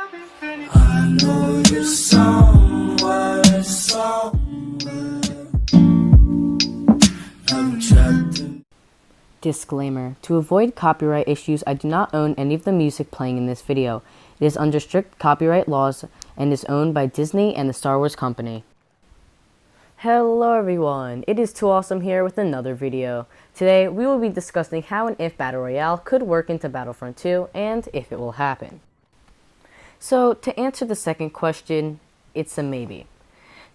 I know you're somewhere, somewhere. I'm trapped in. Disclaimer: to avoid copyright issues, I do not own any of the music playing in this video. It is under strict copyright laws and is owned by Disney and the Star Wars Company. Hello everyone, it is Too Awesome here with another video. Today we will be discussing how and if Battle Royale could work into Battlefront 2 and if it will happen. So to answer the second question, it's a maybe.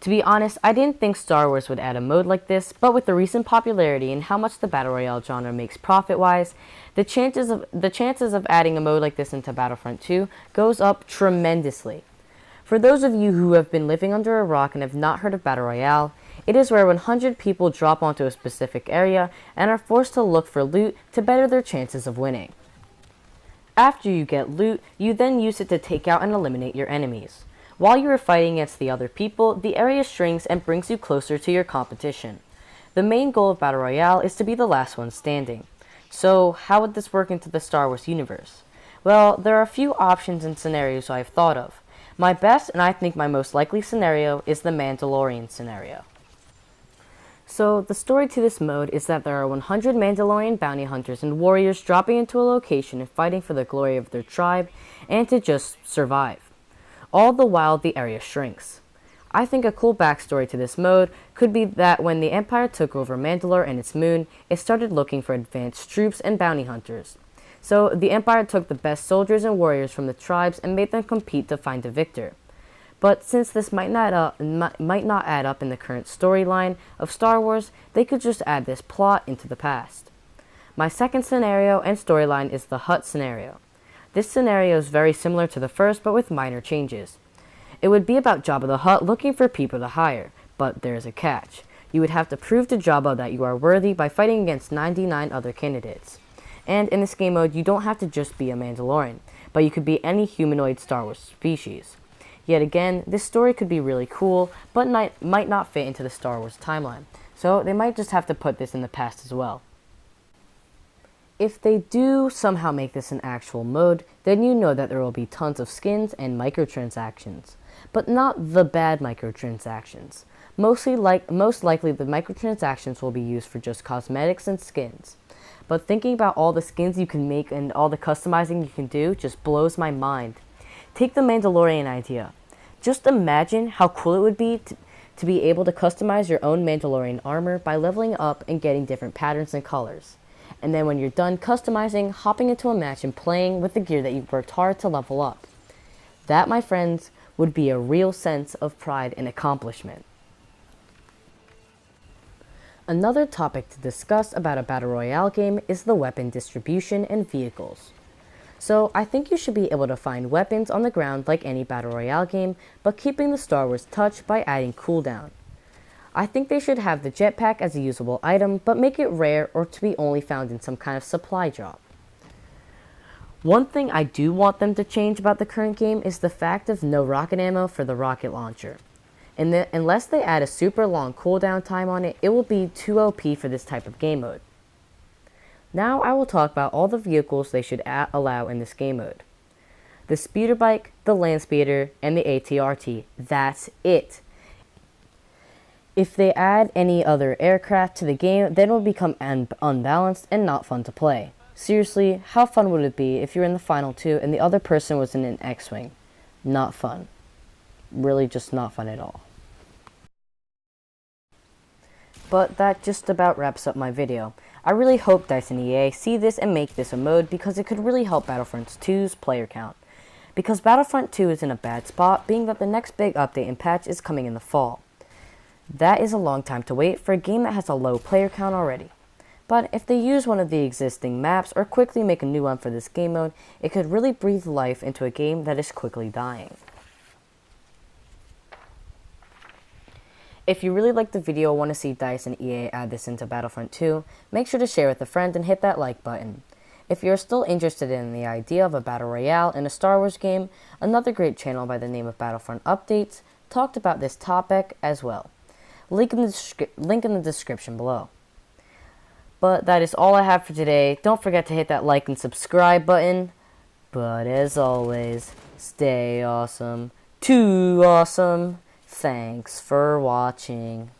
To be honest, I didn't think Star Wars would add a mode like this, but with the recent popularity and how much the Battle Royale genre makes profit-wise, the chances of adding a mode like this into Battlefront 2 goes up tremendously. For those of you who have been living under a rock and have not heard of Battle Royale, it is where 100 people drop onto a specific area and are forced to look for loot to better their chances of winning. After you get loot, you then use it to take out and eliminate your enemies. While you are fighting against the other people, the area shrinks and brings you closer to your competition. The main goal of Battle Royale is to be the last one standing. So how would this work into the Star Wars universe? Well, there are a few options and scenarios I have thought of. My best, and I think my most likely scenario, is the Mandalorian scenario. So the story to this mode is that there are 100 Mandalorian bounty hunters and warriors dropping into a location and fighting for the glory of their tribe and to just survive. All the while the area shrinks. I think a cool backstory to this mode could be that when the Empire took over Mandalore and its moon, it started looking for advanced troops and bounty hunters. So the Empire took the best soldiers and warriors from the tribes and made them compete to find a victor. But since this might not add up in the current storyline of Star Wars, they could just add this plot into the past. My second scenario and storyline is the Hutt scenario. This scenario is very similar to the first, but with minor changes. It would be about Jabba the Hutt looking for people to hire, but there is a catch. You would have to prove to Jabba that you are worthy by fighting against 99 other candidates. And in this game mode, you don't have to just be a Mandalorian, but you could be any humanoid Star Wars species. Yet again, this story could be really cool, but might not fit into the Star Wars timeline, so they might just have to put this in the past as well. If they do somehow make this an actual mode, then you know that there will be tons of skins and microtransactions, but not the bad microtransactions. Most likely the microtransactions will be used for just cosmetics and skins. But thinking about all the skins you can make and all the customizing you can do just blows my mind. Take the Mandalorian idea. Just imagine how cool it would be to be able to customize your own Mandalorian armor by leveling up and getting different patterns and colors. And then when you're done customizing, hopping into a match and playing with the gear that you've worked hard to level up. That, my friends, would be a real sense of pride and accomplishment. Another topic to discuss about a Battle Royale game is the weapon distribution and vehicles. So I think you should be able to find weapons on the ground like any Battle Royale game, but keeping the Star Wars touch by adding cooldown. I think they should have the jetpack as a usable item, but make it rare or to be only found in some kind of supply drop. One thing I do want them to change about the current game is the fact of no rocket ammo for the rocket launcher. Unless they add a super long cooldown time on it, it will be too OP for this type of game mode. Now I will talk about all the vehicles they should allow in this game mode. The speeder bike, the land speeder, and the AT-RT. That's it. If they add any other aircraft to the game, then it will become unbalanced and not fun to play. Seriously, how fun would it be if you're in the final two and the other person was in an X-Wing? Not fun. Really just not fun at all. But that just about wraps up my video. I really hope DICE and EA see this and make this a mode because it could really help Battlefront 2's player count. Because Battlefront 2 is in a bad spot, being that the next big update and patch is coming in the fall. That is a long time to wait for a game that has a low player count already. But if they use one of the existing maps or quickly make a new one for this game mode, it could really breathe life into a game that is quickly dying. If you really liked the video and want to see DICE and EA add this into Battlefront 2, make sure to share with a friend and hit that like button. If you're still interested in the idea of a Battle Royale in a Star Wars game, another great channel by the name of BattlefrontUpdates talked about this topic as well. Link in the description below. But that is all I have for today. Don't forget to hit that like and subscribe button. But as always, Stay awesome. Too awesome. Thanks for watching.